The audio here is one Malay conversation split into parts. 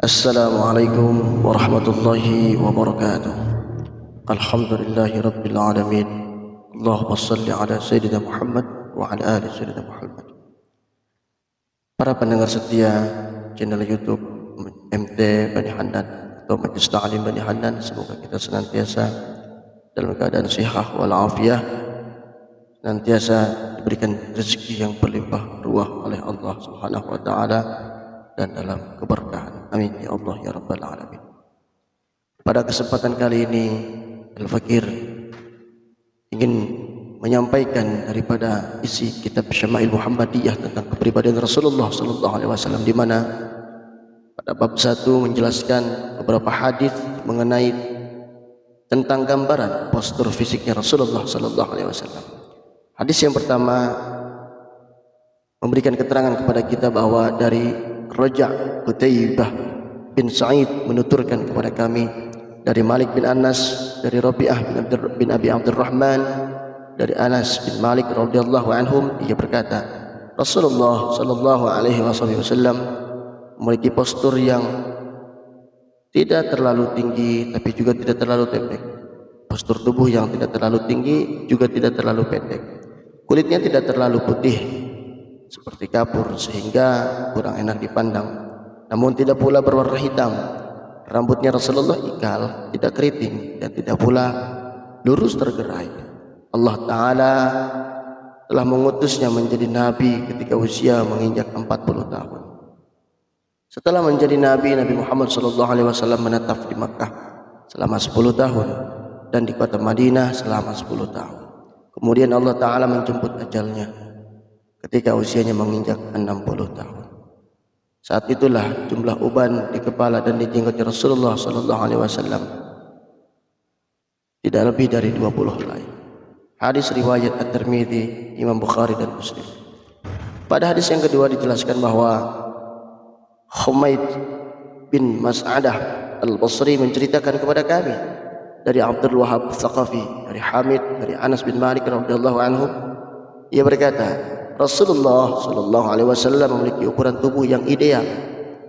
Assalamualaikum warahmatullahi wabarakatuh. Alhamdulillahi rabbil alamin. Allahumma salli ala Sayyidina Muhammad wa ala ali Sayyidina Muhammad. Para pendengar setia channel YouTube MT Bani Hanan atau Majlis Ta'lim Bani Hanan, semoga kita senantiasa dalam keadaan sehat walafiat, senantiasa diberikan rezeki yang berlimpah ruah oleh Allah Subhanahu wa taala dan dalam keberkahan. Amin ya Allah ya rabbal alamin. Pada kesempatan kali ini Al-Fakir ingin menyampaikan daripada isi kitab Syama'il Muhammadiyah tentang kepribadian Rasulullah sallallahu alaihi wasallam, di mana pada bab 1 menjelaskan beberapa hadis mengenai tentang gambaran postur fisiknya Rasulullah sallallahu alaihi wasallam. Hadis yang pertama memberikan keterangan kepada kita bahwa dari Raja' Qutaybah bin Sa'id menuturkan kepada kami dari Malik bin Anas, dari Rabi'ah bin Abi Abdurrahman, dari Anas bin Malik radhiyallahu anhum, ia berkata Rasulullah sallallahu alaihi wasallam memiliki postur yang tidak terlalu tinggi tapi juga tidak terlalu pendek. Postur tubuh yang tidak terlalu tinggi juga tidak terlalu pendek. Kulitnya tidak terlalu putih seperti kapur sehingga kurang enak dipandang, namun tidak pula berwarna hitam. Rambutnya Rasulullah ikal, tidak keriting, dan tidak pula lurus tergerai. Allah Ta'ala telah mengutusnya menjadi nabi ketika usia menginjak 40 tahun. Setelah menjadi nabi, Nabi Muhammad SAW menetap di Makkah selama 10 tahun dan di kota Madinah selama 10 tahun. Kemudian Allah Ta'ala menjemput ajalnya ketika usianya menginjak 60 tahun. Saat itulah jumlah uban di kepala dan di jenggot Rasulullah SAW tidak lebih dari 20 helai. Hadis riwayat At-Tirmidzi, Imam Bukhari dan Muslim. Pada hadis yang kedua dijelaskan bahwa Humaid bin Mas'adah Al-Basri menceritakan kepada kami dari Abdul Wahab Tsaqafi, dari Hamid, dari Anas bin Malik radhiyallahu anhu, ia berkata Rasulullah sallallahu alaihi wasallam memiliki ukuran tubuh yang ideal,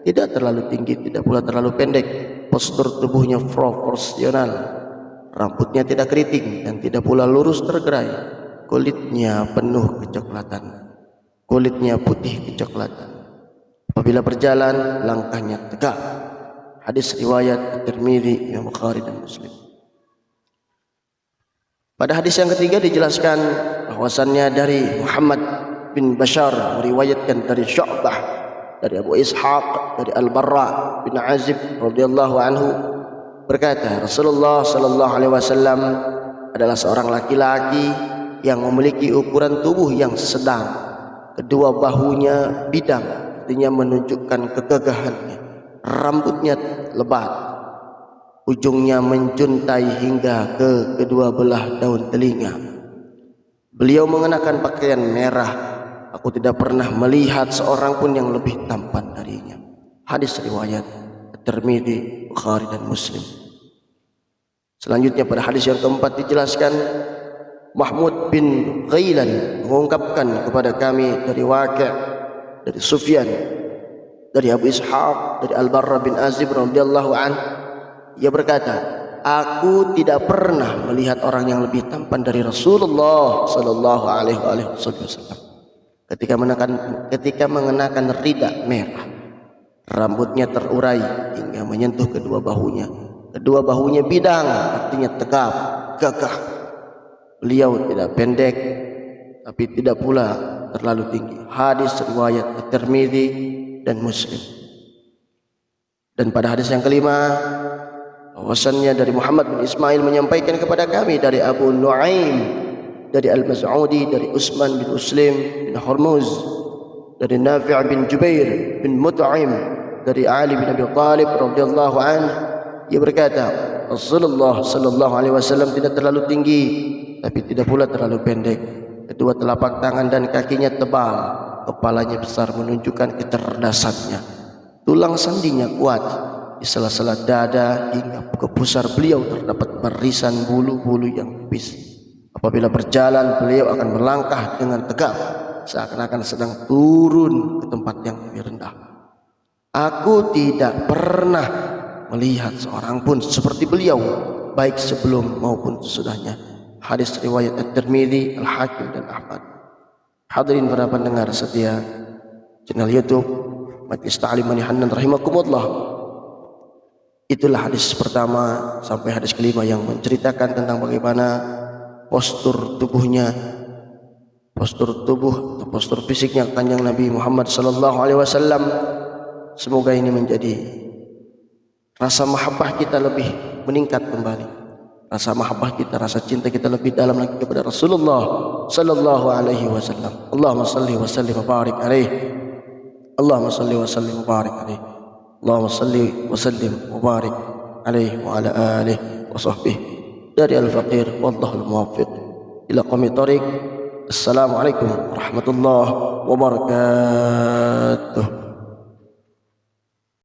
tidak terlalu tinggi, tidak pula terlalu pendek. Postur tubuhnya proporsional, rambutnya tidak keriting dan tidak pula lurus tergerai. Kulitnya penuh kecoklatan, kulitnya putih kecoklatan. Apabila berjalan, langkahnya tegak. Hadis riwayat At-Tirmidzi, Imam Bukhari dan Muslim. Pada hadis yang ketiga dijelaskan bahwasannya dari Muhammad bin Bashar meriwayatkan dari Syu'bah, dari Abu Ishaq, dari Al-Barra bin Azib radhiyallahu anhu berkata Rasulullah sallallahu alaihi wasallam adalah seorang laki-laki yang memiliki ukuran tubuh yang sedang. Kedua bahunya bidang, artinya menunjukkan kegagahannya. Rambutnya lebat, ujungnya menjuntai hingga ke kedua belah daun telinga. Beliau mengenakan pakaian merah. Aku tidak pernah melihat seorang pun yang lebih tampan darinya. Hadis riwayat At-Tirmidzi, Bukhari dan Muslim. Selanjutnya pada hadis yang keempat dijelaskan Mahmud bin Ghailan mengungkapkan kepada kami dari Waqi', dari Sufyan, dari Abu Ishaq, dari Al-Barra bin Azib radhiyallahu anhu. Ia berkata, aku tidak pernah melihat orang yang lebih tampan dari Rasulullah sallallahu alaihi wasallam. Ketika mengenakan rida merah, rambutnya terurai hingga menyentuh kedua bahunya. Kedua bahunya bidang, artinya tegap, gagah. Beliau tidak pendek, tapi tidak pula terlalu tinggi. Hadis riwayat At-Tirmidzi dan Muslim. Dan pada hadis yang kelima, bahwasannya dari Muhammad bin Ismail menyampaikan kepada kami dari Abu Nuaim, dari Al-Mas'udi, dari Utsman bin Muslim bin Hurmuz, dari Nafi' bin Jubair bin Mut'im, dari Ali bin Abi Thalib radhiyallahu anhu, ia berkata Rasulullah sallallahu alaihi wasallam tidak terlalu tinggi tapi tidak pula terlalu pendek. Kedua telapak tangan dan kakinya tebal, kepalanya besar menunjukkan kecerdasannya. Tulang sandinya kuat, di sela-sela dada hingga ke pusar beliau terdapat barisan bulu-bulu yang tipis. Apabila berjalan, beliau akan melangkah dengan tegap, seakan-akan sedang turun ke tempat yang lebih rendah. Aku tidak pernah melihat seorang pun seperti beliau, baik sebelum maupun sesudahnya. Hadis riwayat At-Tirmidzi, Al-Hakim dan Ahmad. Hadirin para pendengar setia channel YouTube Majlis Ta'lim Bani Hanan rahimakumullah. Itulah hadis pertama sampai hadis kelima yang menceritakan tentang bagaimana postur tubuhnya, postur tubuh atau postur fisiknya Kanjeng Nabi Muhammad sallallahu alaihi wasallam. Semoga ini menjadi rasa mahabbah kita lebih meningkat kembali. Rasa mahabbah kita, rasa cinta kita lebih dalam lagi kepada Rasulullah sallallahu alaihi wasallam. Allahumma salli wa sallim wa barik alaihi. Allahumma salli wa sallim wa barik alaihi. Allahumma salli wa sallim wa barik alaihi wa ala alihi wa sahbihi. Dari Al-Faqir wallahul muwaffiq ila qawmi thariq. Assalamualaikum warahmatullahi wabarakatuh.